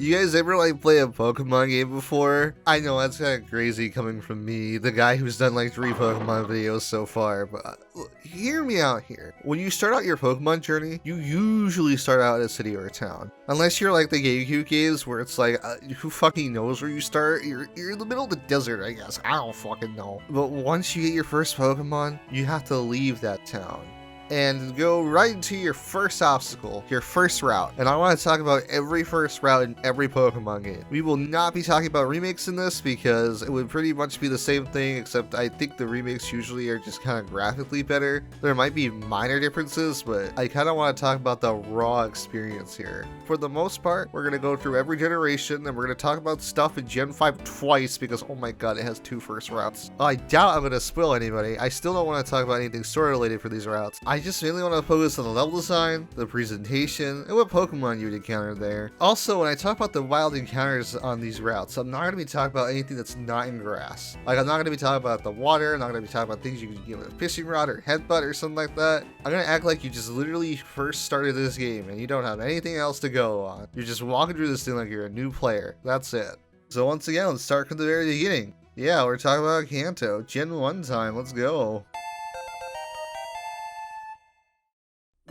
You guys ever like play a Pokemon game before? I know that's kind of crazy coming from me, the guy who's done like 3 Pokemon videos so far, but look, hear me out here. When you start out your Pokemon journey, you usually start out in a city or a town. Unless you're like the GameCube games where it's like, who fucking knows where you start? You're in the middle of the desert, I guess. I don't fucking know. But once you get your first Pokemon, you have to leave that town and go right into your first obstacle, your first route. And I want to talk about every first route in every Pokemon game. We will not be talking about remakes in this because it would pretty much be the same thing, except I think the remakes usually are just kind of graphically better. There might be minor differences, but I kind of want to talk about the raw experience here. For the most part, we're going to go through every generation and we're going to talk about stuff in Gen 5 twice because, oh my god, it has 2 first routes. I doubt I'm going to spoil anybody. I still don't want to talk about anything story related for these routes. I just mainly want to focus on the level design, the presentation, and what Pokemon you'd encounter there. Also, when I talk about the wild encounters on these routes, I'm not going to be talking about anything that's not in grass. Like, I'm not going to be talking about the water, I'm not going to be talking about things you can get with a fishing rod or headbutt or something like that. I'm going to act like you just literally first started this game and you don't have anything else to go on. You're just walking through this thing like you're a new player. That's it. So once again, let's start from the very beginning. Yeah, we're talking about Kanto. Gen 1 time, let's go.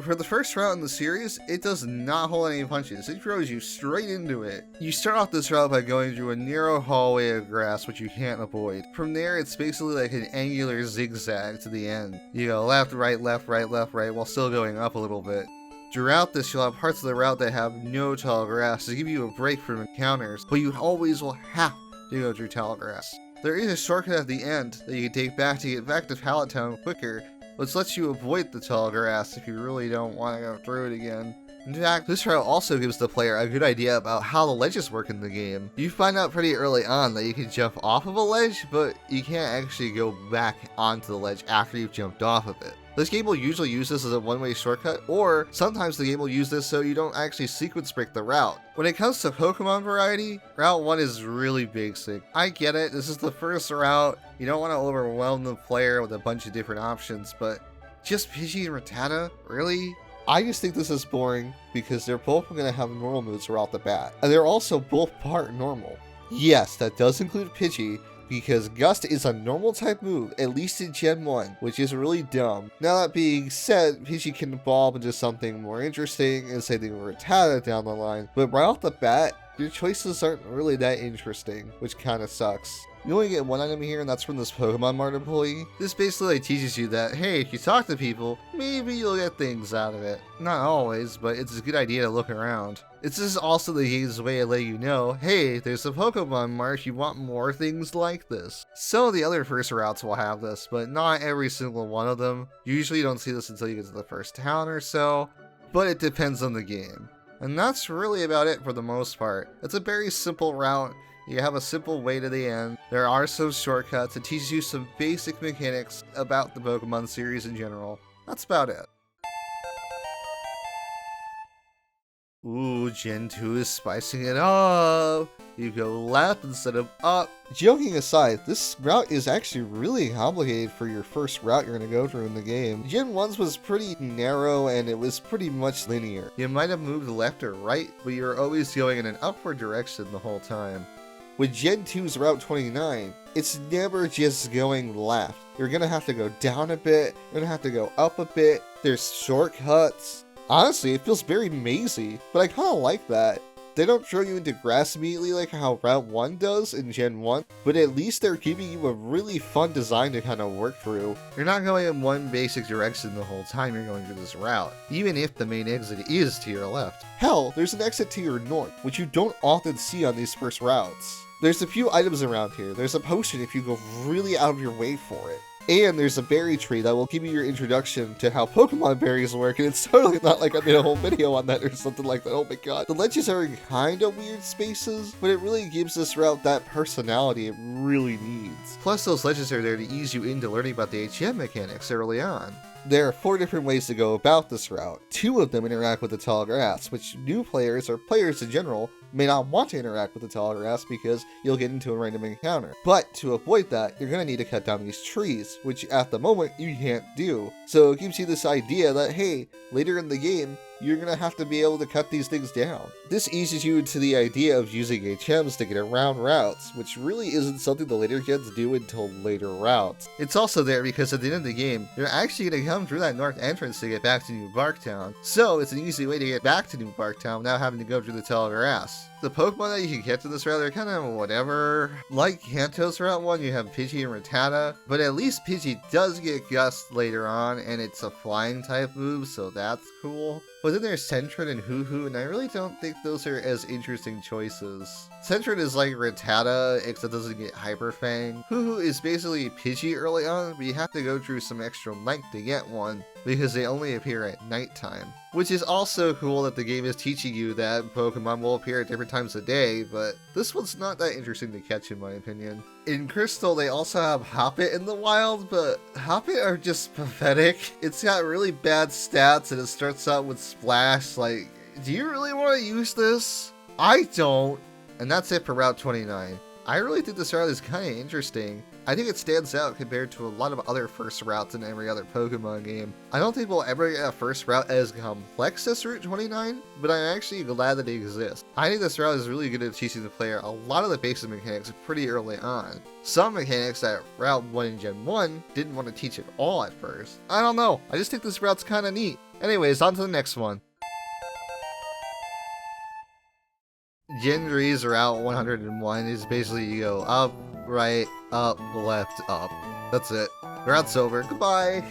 For the first route in the series, it does not hold any punches. It throws you straight into it. You start off this route by going through a narrow hallway of grass which you can't avoid. From there, it's basically like an angular zigzag to the end. You go left, right, left, right, left, right, while still going up a little bit. Throughout this, you'll have parts of the route that have no tall grass to give you a break from encounters, but you always will have to go through tall grass. There is a shortcut at the end that you can take back to get back to Pallet Town quicker, which lets you avoid the tall grass if you really don't want to go through it again. In fact, this route also gives the player a good idea about how the ledges work in the game. You find out pretty early on that you can jump off of a ledge, but you can't actually go back onto the ledge after you've jumped off of it. This game will usually use this as a one-way shortcut, or sometimes the game will use this so you don't actually sequence break the route. When it comes to Pokemon variety, Route 1 is really basic. I get it, this is the first route, you don't want to overwhelm the player with a bunch of different options, but just Pidgey and Rattata? Really? I just think this is boring because they're both going to have normal moves right off the bat, and they're also both part normal. Yes, that does include Pidgey, because Gust is a normal type move, at least in Gen 1, which is really dumb. Now that being said, Pidgey can evolve into something more interesting and same thing with Rattata down the line, but right off the bat, your choices aren't really that interesting, which kinda sucks. You only get one item here, and that's from this Pokemon Mart employee. This basically teaches you that, hey, if you talk to people, maybe you'll get things out of it. Not always, but it's a good idea to look around. This is also the game's way of letting you know, hey, there's a Pokemon Mart if you want more things like this. Some of the other first routes will have this, but not every single one of them. Usually you don't see this until you get to the first town or so, but it depends on the game. And that's really about it for the most part. It's a very simple route. You have a simple way to the end. There are some shortcuts. It teaches you some basic mechanics about the Pokemon series in general. That's about it. Ooh, Gen 2 is spicing it up. You go left instead of up. Joking aside, this route is actually really complicated for your first route you're going to go through in the game. Gen 1's was pretty narrow and it was pretty much linear. You might have moved left or right, but you're always going in an upward direction the whole time. With Gen 2's Route 29, it's never just going left. You're going to have to go down a bit, you're going to have to go up a bit, there's shortcuts. Honestly, it feels very mazy, but I kind of like that. They don't throw you into grass immediately like how Route 1 does in Gen 1, but at least they're giving you a really fun design to kind of work through. You're not going in one basic direction the whole time you're going through this route, even if the main exit is to your left. Hell, there's an exit to your north, which you don't often see on these first routes. There's a few items around here. There's a potion if you go really out of your way for it. And there's a berry tree that will give you your introduction to how Pokemon berries work, and it's totally not like I made a whole video on that or something like that. Oh my god. The ledges are in kind of weird spaces, but it really gives this route that personality it really needs. Plus those ledges are there to ease you into learning about the HM mechanics early on. There are 4 different ways to go about this route. 2 of them interact with the tall grass, which new players or players in general may not want to interact with the tall grass because you'll get into a random encounter. But to avoid that, you're going to need to cut down these trees, which at the moment you can't do. So it gives you this idea that, hey, later in the game, you're gonna have to be able to cut these things down. This eases you into the idea of using HMs to get around routes, which really isn't something the later gens do until later routes. It's also there because at the end of the game, you're actually gonna come through that north entrance to get back to New Barktown, so it's an easy way to get back to New Barktown without having to go through the Tail Grass. The Pokemon that you can get to this route are kind of whatever. Like Kanto's Route 1, you have Pidgey and Rattata, but at least Pidgey does get Gust later on, and it's a flying type move, so that's cool. But then there's Sentret and Hoo-Hoo, and I really don't think those are as interesting choices. Sentret is like Rattata, except doesn't get Hyper Fang. Hoo-Hoo is basically Pidgey early on, but you have to go through some extra length to get one, because they only appear at nighttime. Which is also cool that the game is teaching you that Pokemon will appear at different times of day, but this one's not that interesting to catch in my opinion. In Crystal, they also have Hoppip in the wild, but Hoppip are just pathetic. It's got really bad stats and it starts out with Splash. Like, do you really want to use this? I don't. And that's it for Route 29. I really think this route is kind of interesting. I think it stands out compared to a lot of other first routes in every other Pokemon game. I don't think we'll ever get a first route as complex as Route 29, but I'm actually glad that it exists. I think this route is really good at teaching the player a lot of the basic mechanics pretty early on. Some mechanics that Route 1 in Gen 1 didn't want to teach at all at first. I don't know, I just think this route's kind of neat. Anyways, on to the next one. Gen 3's Route 101 is basically you go up, right, up, left, up. That's it. The route's over. Goodbye!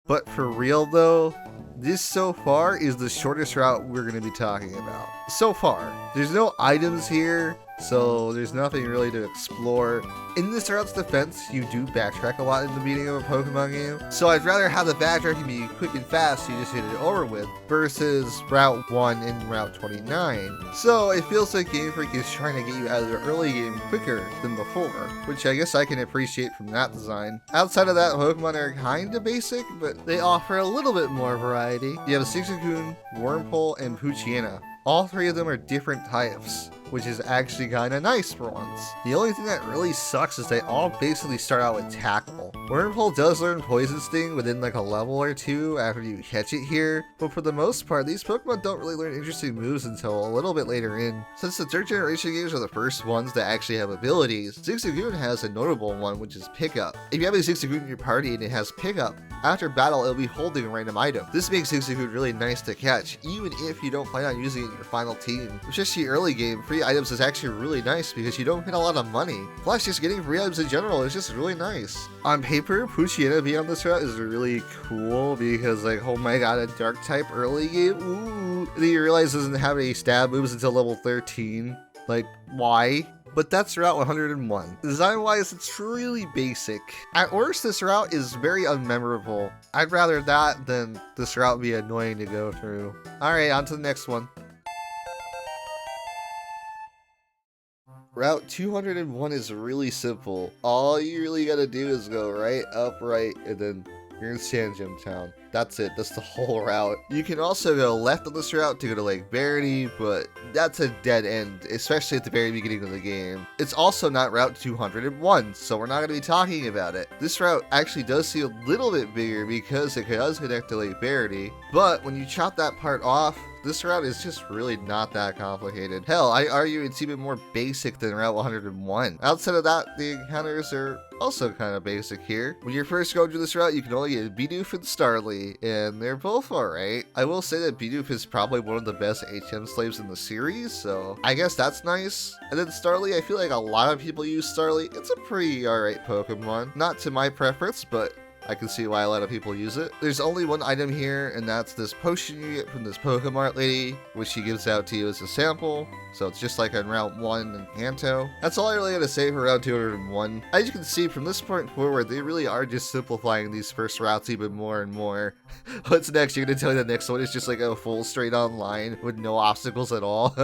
But for real though, this so far is the shortest route we're going to be talking about. So far. There's no items here, so there's nothing really to explore. In this route's defense, you do backtrack a lot in the beginning of a Pokemon game, so I'd rather have the backtracking be quick and fast so you just get it over with, versus Route 1 and Route 29. So it feels like Game Freak is trying to get you out of the early game quicker than before, which I guess I can appreciate from that design. Outside of that, Pokemon are kinda basic, but they offer a little bit more variety. You have Zigzagoon, Wurmple, and Poochyena. All three of them are different types, which is actually kinda nice for once. The only thing that really sucks is they all basically start out with Tackle. Wurmple does learn Poison Sting within like a level or two after you catch it here, but for the most part, these Pokemon don't really learn interesting moves until a little bit later in. Since the 3rd generation games are the first ones that actually have abilities, Zigzagoon has a notable one, which is Pickup. If you have a Zigzagoon in your party and it has Pickup, after battle it'll be holding a random item. This makes Zigzagoon really nice to catch, even if you don't plan on using it in your final team. Especially early game, free items is actually really nice because you don't get a lot of money. Plus, just getting free items in general is just really nice. On paper, Poochyena being on this route is really cool because, like, oh my god, a dark type early game? Ooh. And then you realize it doesn't have any stab moves until level 13. Like, why? But that's Route 101. Design-wise, it's really basic. At worst, this route is very unmemorable. I'd rather that than this route be annoying to go through. Alright, on to the next one. Route 201 is really simple. All you really gotta do is go right, up, right, and then you're in Sandgem Town. That's it, that's the whole route. You can also go left on this route to go to Lake Verity, but that's a dead end, especially at the very beginning of the game. It's also not Route 201, so we're not going to be talking about it. This route actually does seem a little bit bigger because it does connect to Lake Verity, but when you chop that part off, this route is just really not that complicated. Hell, I argue it's even more basic than Route 101. Outside of that, the encounters are also kind of basic here. When you're first going through this route, you can only get Bidoof and Starly, and they're both alright. I will say that Bidoof is probably one of the best HM slaves in the series, so I guess that's nice. And then Starly, I feel like a lot of people use Starly. It's a pretty alright Pokemon. Not to my preference, but I can see why a lot of people use it. There's only one item here, and that's this potion you get from this Pokemart lady, which she gives out to you as a sample. So it's just like on Route 1 in Kanto. That's all I really gotta say for Route 201. As you can see, from this point forward, they really are just simplifying these first routes even more and more. What's next? You're gonna tell me the next one is just like a full straight on line with no obstacles at all?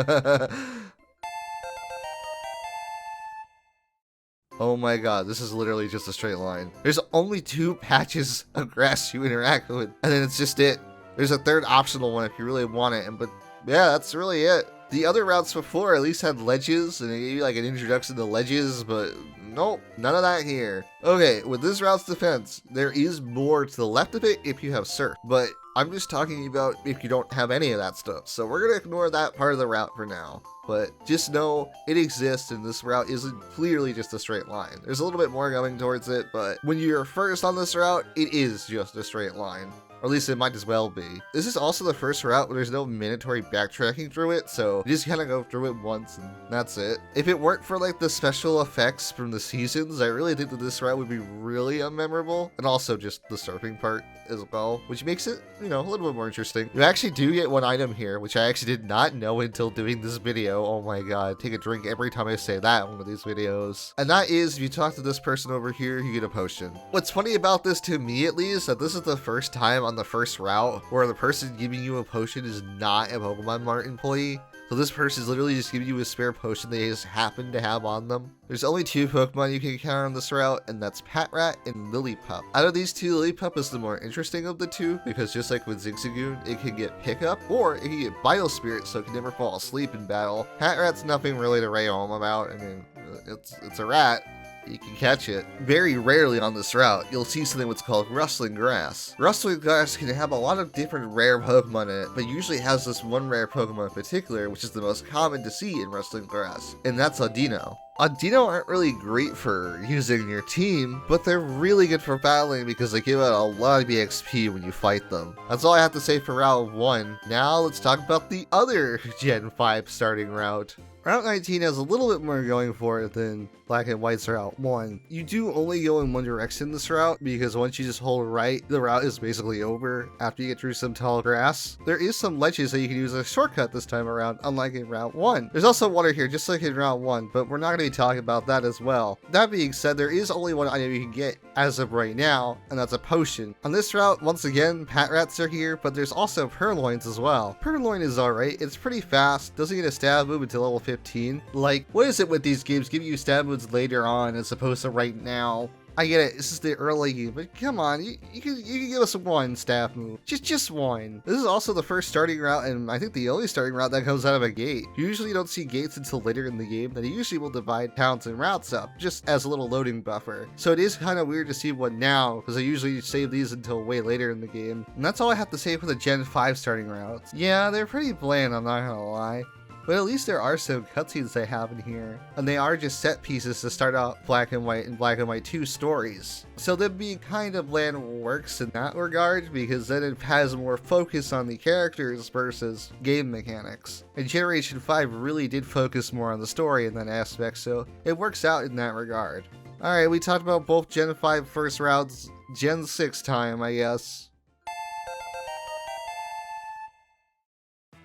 Oh my god, this is literally just a straight line. There's only 2 patches of grass you interact with, and then it's just it. There's a 3rd optional one if you really want it, but yeah, that's really it. The other routes before at least had ledges, and they gave you like an introduction to ledges, but nope, none of that here. Okay, with this route's defense, there is more to the left of it if you have Surf, but I'm just talking about if you don't have any of that stuff. So we're gonna ignore that part of the route for now. But just know it exists, and this route isn't clearly just a straight line. There's a little bit more going towards it, but when you're first on this route, it is just a straight line. Or at least it might as well be. This is also the first route where there's no mandatory backtracking through it, so you just kind of go through it once and that's it. If it weren't for like the special effects from the seasons, I really think that this route would be really unmemorable. And also just the surfing part as well, which makes it, you know, a little bit more interesting. You actually do get one item here, which I actually did not know until doing this video. Oh my god, take a drink every time I say that in one of these videos. And that is, if you talk to this person over here, you get a potion. What's funny about this, to me at least, that this is the first time on the first route where the person giving you a potion is not a Pokemon Mart employee. So this person is literally just giving you a spare potion they just happen to have on them. There's only 2 Pokemon you can encounter on this route, and that's Patrat and Lillipup. Out of these 2, Lillipup is the more interesting of the 2, because just like with Zigzagoon, it can get Pickup, or it can get Vital Spirit, so it can never fall asleep in battle. Patrat's nothing really to write home about. I mean, it's a rat. You can catch it. Very rarely on this route, you'll see something what's called Rustling Grass. Rustling Grass can have a lot of different rare Pokemon in it, but usually has this one rare Pokemon in particular, which is the most common to see in Rustling Grass, and that's Audino. Audino aren't really great for using your team, but they're really good for battling because they give out a lot of EXP when you fight them. That's all I have to say for Route 1. Now let's talk about the other Gen 5 starting route. Route 19 has a little bit more going for it than Black and White's Route 1. You do only go in one direction this route, because once you just hold right, the route is basically over after you get through some tall grass. There is some ledges that you can use as a shortcut this time around, unlike in Route 1. There's also water here, just like in Route 1, but we're not going to be talking about that as well. That being said, there is only one item you can get as of right now, and that's a potion. On this route, once again, Patrats are here, but there's also Purloins as well. Purloin is alright, it's pretty fast, doesn't get a stab move until level 15. Like, what is it with these games giving you stab moves later on as opposed to right now? I get it, this is the early game, but come on, you can give us one staff move. Just one. This is also the first starting route, and I think the only starting route that comes out of a gate. You usually don't see gates until later in the game, that usually will divide towns and routes up, just as a little loading buffer. So it is kind of weird to see one now, because I usually save these until way later in the game. And that's all I have to say for the Gen 5 starting routes. Yeah, they're pretty bland, I'm not gonna lie. But at least there are some cutscenes they have in here, and they are just set pieces to start out Black and White and Black and White 2 stories. So them being kind of bland works in that regard, because then it has more focus on the characters versus game mechanics. And Generation 5 really did focus more on the story in that aspect, so it works out in that regard. Alright, we talked about both Gen 5 first routes, Gen 6 time, I guess.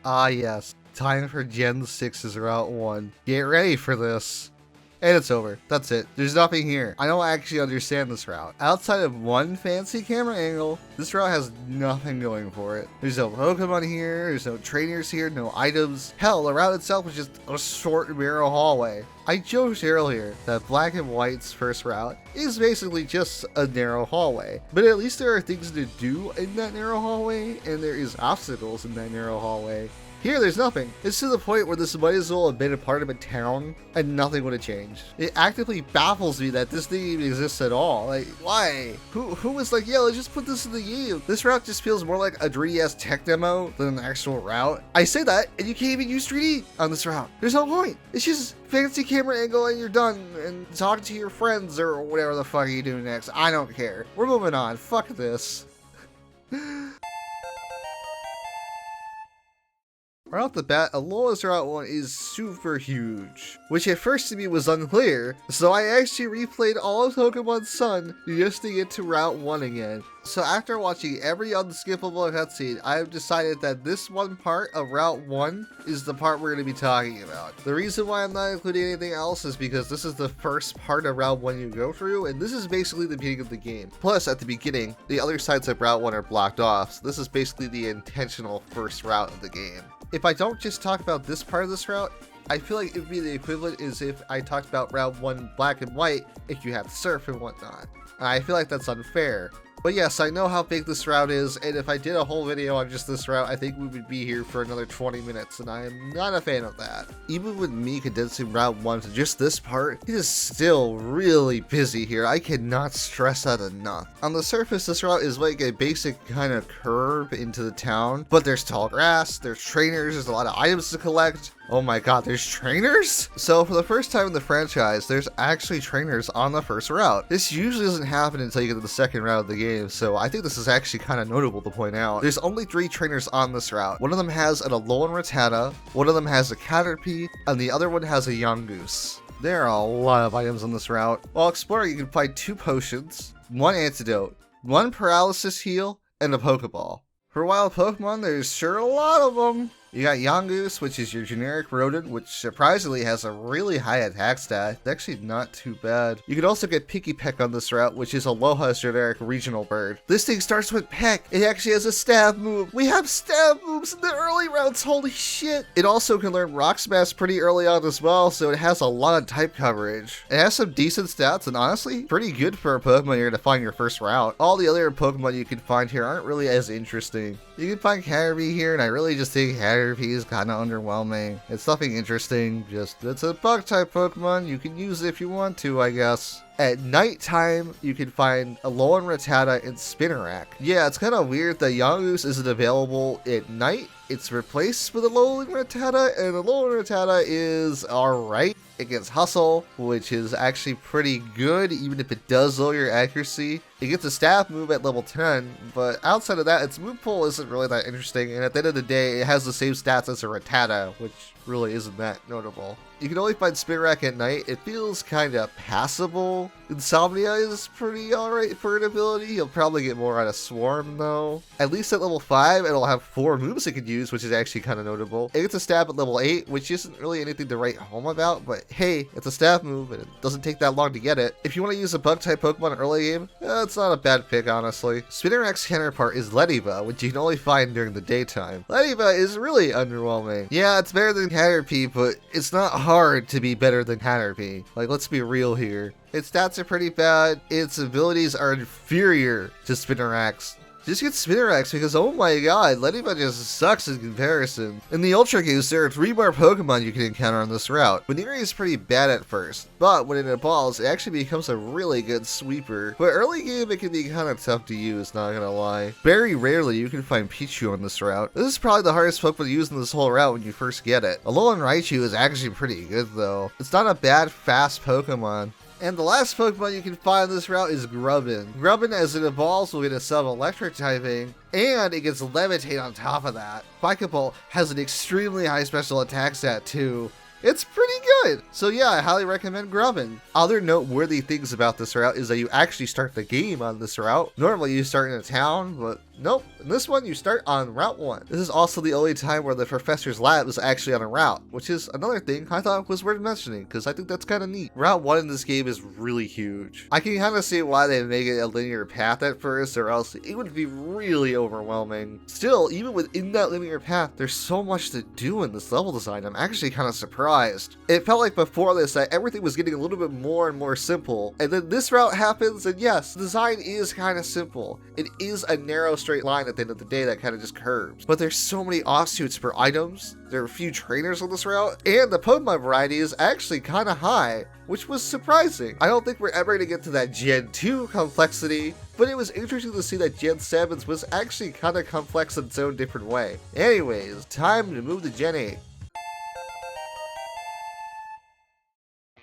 Ah yes. Time for Gen 6's Route 1. Get ready for this. And it's over. That's it. There's nothing here. I don't actually understand this route. Outside of one fancy camera angle, this route has nothing going for it. There's no Pokemon here, there's no trainers here, no items. Hell, the route itself is just a short narrow hallway. I joked earlier that Black and White's first route is basically just a narrow hallway, but at least there are things to do in that narrow hallway, and there is obstacles in that narrow hallway. Here, there's nothing. It's to the point where this might as well have been a part of a town and nothing would have changed. It actively baffles me that this thing even exists at all. Like, why? Who was like, yeah, let's just put this in the game? This route just feels more like a 3DS tech demo than an actual route. I say that, and you can't even use 3D on this route. There's no point. It's just fancy camera angle and you're done, and talk to your friends or whatever the fuck you do next. I don't care. We're moving on. Fuck this. Right off the bat, Alola's Route 1 is super huge, which at first to me was unclear, so I actually replayed all of Pokemon Sun just to get to Route 1 again. So after watching every unskippable cutscene, I have decided that this one part of Route 1 is the part we're going to be talking about. The reason why I'm not including anything else is because this is the first part of Route 1 you go through, and this is basically the beginning of the game. Plus, at the beginning, the other sides of Route 1 are blocked off, so this is basically the intentional first route of the game. If I don't just talk about this part of this route, I feel like it would be the equivalent as if I talked about Route 1 Black and White if you have surf and whatnot. I feel like that's unfair. But yes, I know how big this route is, and if I did a whole video on just this route, I think we would be here for another 20 minutes, and I am not a fan of that. Even with me condensing Route 1 to just this part, it is still really busy here. I cannot stress that enough. On the surface, this route is like a basic kind of curve into the town, but there's tall grass, there's trainers, there's a lot of items to collect. Oh my god, there's trainers? So for the first time in the franchise, there's actually trainers on the first route. This usually doesn't happen until you get to the second route of the game, so I think this is actually kind of notable to point out. There's only 3 trainers on this route. One of them has an Alolan Rattata, one of them has a Caterpie, and the other one has a Yungoos. There are a lot of items on this route. While exploring, you can find 2 potions, 1 antidote, 1 paralysis heal, and a Pokeball. For wild Pokemon, there's sure a lot of them. You got Yungoos, which is your generic rodent, which surprisingly has a really high attack stat. It's actually not too bad. You can also get Pikipek on this route, which is Aloha's generic regional bird. This thing starts with Peck. It actually has a stab move. We have stab moves in the early routes, holy shit. It also can learn Rock Smash pretty early on as well, so it has a lot of type coverage. It has some decent stats, and honestly, pretty good for a Pokemon you're to find your first route. All the other Pokemon you can find here aren't really as interesting. You can find Caterpie here, and I really just think Caterpie is kind of underwhelming. It's nothing interesting, it's a bug type Pokemon. You can use it if you want to, I guess. At nighttime, you can find Alolan Rattata and Spinarak. Yeah, it's kind of weird that Yungoos isn't available at night. It's replaced with Alolan Rattata, and Alolan Rattata is alright against Hustle, which is actually pretty good, even if it does lower your accuracy. It gets a staff move at level 10, but outside of that, its move pool isn't really that interesting, and at the end of the day, it has the same stats as a Rattata, which really isn't that notable. You can only find Spinarak at night. It feels kinda passable. Insomnia is pretty alright for an ability. You'll probably get more out of Swarm though. At least at level 5, it'll have 4 moves it could use, which is actually kinda notable. It gets a stab at level 8, which isn't really anything to write home about, but hey, it's a stab move and it doesn't take that long to get it. If you want to use a bug type Pokemon early game, it's not a bad pick honestly. Spinarak's counterpart is Lediva, which you can only find during the daytime. Lediva is really underwhelming. Yeah, it's better than Caterpie, but it's not hard to be better than Caterpie. Like, let's be real here. Its stats are pretty bad. Its abilities are inferior to Spinarak's. Just get Spinarak because, oh my god, Lediva just sucks in comparison. In the Ultra Games, there are 3 more Pokemon you can encounter on this route. Baneri is pretty bad at first, but when it evolves, it actually becomes a really good sweeper. But early game, it can be kind of tough to use, not gonna lie. Very rarely you can find Pichu on this route. This is probably the hardest Pokemon to use in this whole route when you first get it. Alolan Raichu is actually pretty good though. It's not a bad, fast Pokemon. And the last Pokemon you can find on this route is Grubbin. Grubbin, as it evolves, will get a sub-electric typing, and it gets Levitate on top of that. Pokeball has an extremely high special attack stat too. It's pretty good. So yeah, I highly recommend Grubbin. Other noteworthy things about this route is that you actually start the game on this route. Normally you start in a town, but nope. In this one, you start on Route 1. This is also the only time where the professor's lab is actually on a route, which is another thing I thought was worth mentioning, because I think that's kind of neat. Route 1 in this game is really huge. I can kind of see why they make it a linear path at first, or else it would be really overwhelming. Still, even within that linear path, there's so much to do in this level design. I'm actually kind of surprised. It felt like before this that everything was getting a little bit more and more simple, and then this route happens, and yes, the design is kind of simple. It is a narrow straight line at the end of the day that kind of just curves. But there's so many offshoots for items, there are a few trainers on this route, and the Pokemon variety is actually kind of high, which was surprising. I don't think we're ever going to get to that Gen 2 complexity, but it was interesting to see that Gen 7's was actually kind of complex in its own different way. Anyways, time to move to Gen 8.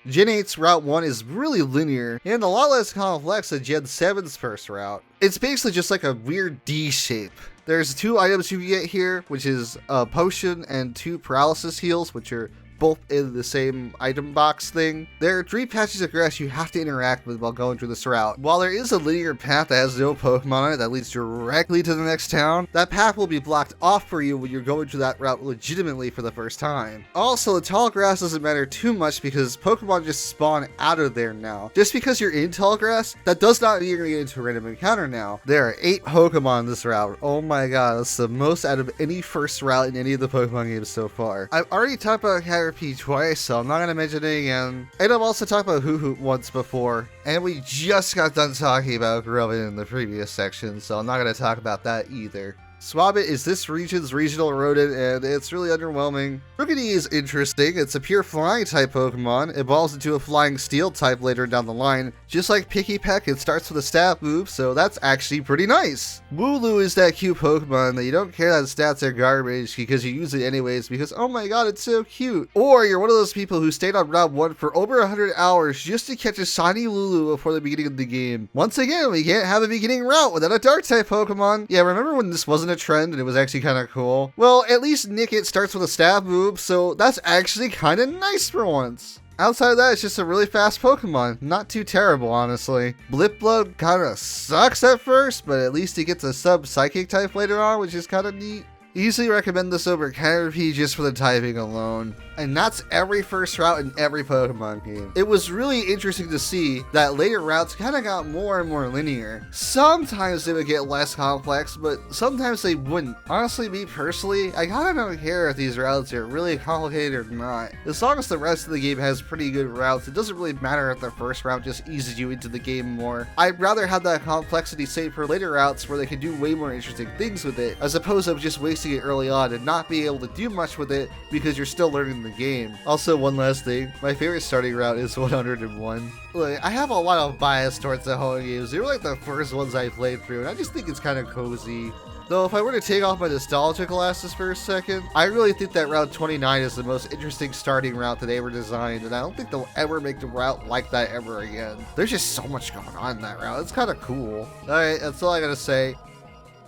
Gen 8's Route 1 is really linear and a lot less complex than Gen 7's first route. It's basically just like a weird D shape. There's 2 items you can get here, which is a potion and 2 paralysis heals, which are both in the same item box thing. There are 3 patches of grass you have to interact with while going through this route. While there is a linear path that has no Pokemon on it that leads directly to the next town, that path will be blocked off for you when you're going through that route legitimately for the first time. Also, the tall grass doesn't matter too much because Pokemon just spawn out of there now. Just because you're in tall grass, that does not mean you're going to get into a random encounter now. There are 8 Pokemon in this route. Oh my god, that's the most out of any first route in any of the Pokemon games so far. I've already talked about Caterpie Caterpie twice, so I'm not gonna mention it again. And I've also talked about Hoothoot once before, and we just got done talking about Grubbin in the previous section, so I'm not gonna talk about that either. Swabit is this region's regional rodent, and it's really underwhelming. Rookidee is interesting. It's a pure flying type Pokemon. It evolves into a flying steel type later down the line. Just like Pikipek, it starts with a stab move, so that's actually pretty nice. Wooloo is that cute Pokemon that you don't care that stats are garbage because you use it anyways because oh my god, it's so cute. Or you're one of those people who stayed on Route 1 for over 100 hours just to catch a shiny Wooloo before the beginning of the game. Once again, we can't have a beginning route without a dark type Pokemon. Yeah, remember when this wasn't a trend and it was actually kind of cool? Well, at least Nickit starts with a stab move, so that's actually kind of nice for once. Outside of that, it's just a really fast Pokemon. Not too terrible, honestly. Blipblood kind of sucks at first, but at least he gets a sub-psychic type later on, which is kind of neat. Easily recommend this over Caterpie just for the typing alone. And that's every first route in every Pokemon game. It was really interesting to see that later routes kind of got more and more linear. Sometimes they would get less complex, but sometimes they wouldn't. Honestly, me personally, I kind of don't care if these routes are really complicated or not. As long as the rest of the game has pretty good routes, it doesn't really matter if the first route just eases you into the game more. I'd rather have that complexity saved for later routes where they can do way more interesting things with it, as opposed to just wasting it early on and not be able to do much with it because you're still learning the game. Also, one last thing, my favorite starting route is 101. Look, I have a lot of bias towards the whole games. They were like the first ones I played through, and I just think it's kind of cozy. Though if I were to take off my nostalgia glasses for a second, I really think that Route 29 is the most interesting starting route that they ever designed, and I don't think they'll ever make a route like that ever again. There's just so much going on in that route. It's kind of cool. Alright, that's all I gotta say.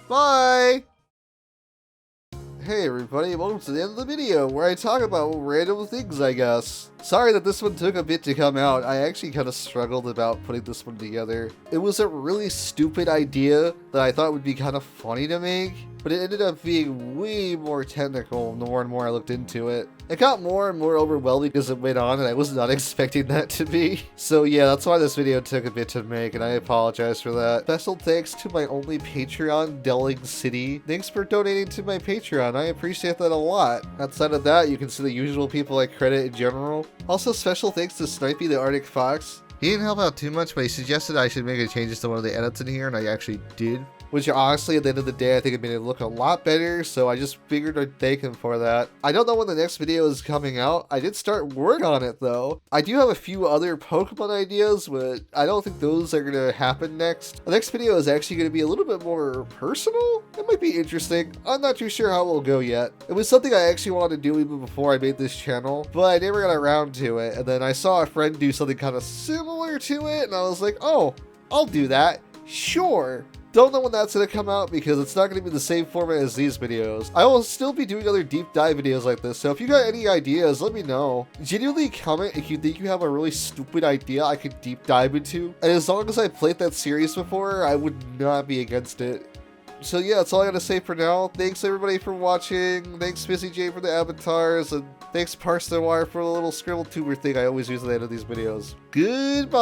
Bye! Hey everybody, welcome to the end of the video, where I talk about random things, I guess. Sorry that this one took a bit to come out. I actually kind of struggled about putting this one together. It was a really stupid idea that I thought would be kind of funny to make, but it ended up being way more technical the more and more I looked into it. It got more and more overwhelming as it went on, and I was not expecting that to be. So yeah, that's why this video took a bit to make, and I apologize for that. Special thanks to my only Patreon, Delling City. Thanks for donating to my Patreon. I appreciate that a lot. Outside of that, you can see the usual people I credit in general. Also, special thanks to Snipey the Arctic Fox. He didn't help out too much, but he suggested I should make a changes to one of the edits in here, and I actually did. Which honestly, at the end of the day, I think it made it look a lot better, so I just figured I'd thank him for that. I don't know when the next video is coming out. I did start work on it though. I do have a few other Pokemon ideas, but I don't think those are gonna happen next. The next video is actually gonna be a little bit more personal. It might be interesting. I'm not too sure how it will go yet. It was something I actually wanted to do even before I made this channel, but I never got around to it. And then I saw a friend do something kind of similar to it, and I was like, oh, I'll do that. Sure. Don't know when that's going to come out because it's not going to be the same format as these videos. I will still be doing other deep dive videos like this, so if you got any ideas, let me know. Genuinely comment if you think you have a really stupid idea I could deep dive into. And as long as I played that series before, I would not be against it. So yeah, that's all I gotta say for now. Thanks everybody for watching. Thanks Missy J for the avatars, and thanks Parse the Wire for the little scribble tuber thing I always use at the end of these videos. Goodbye!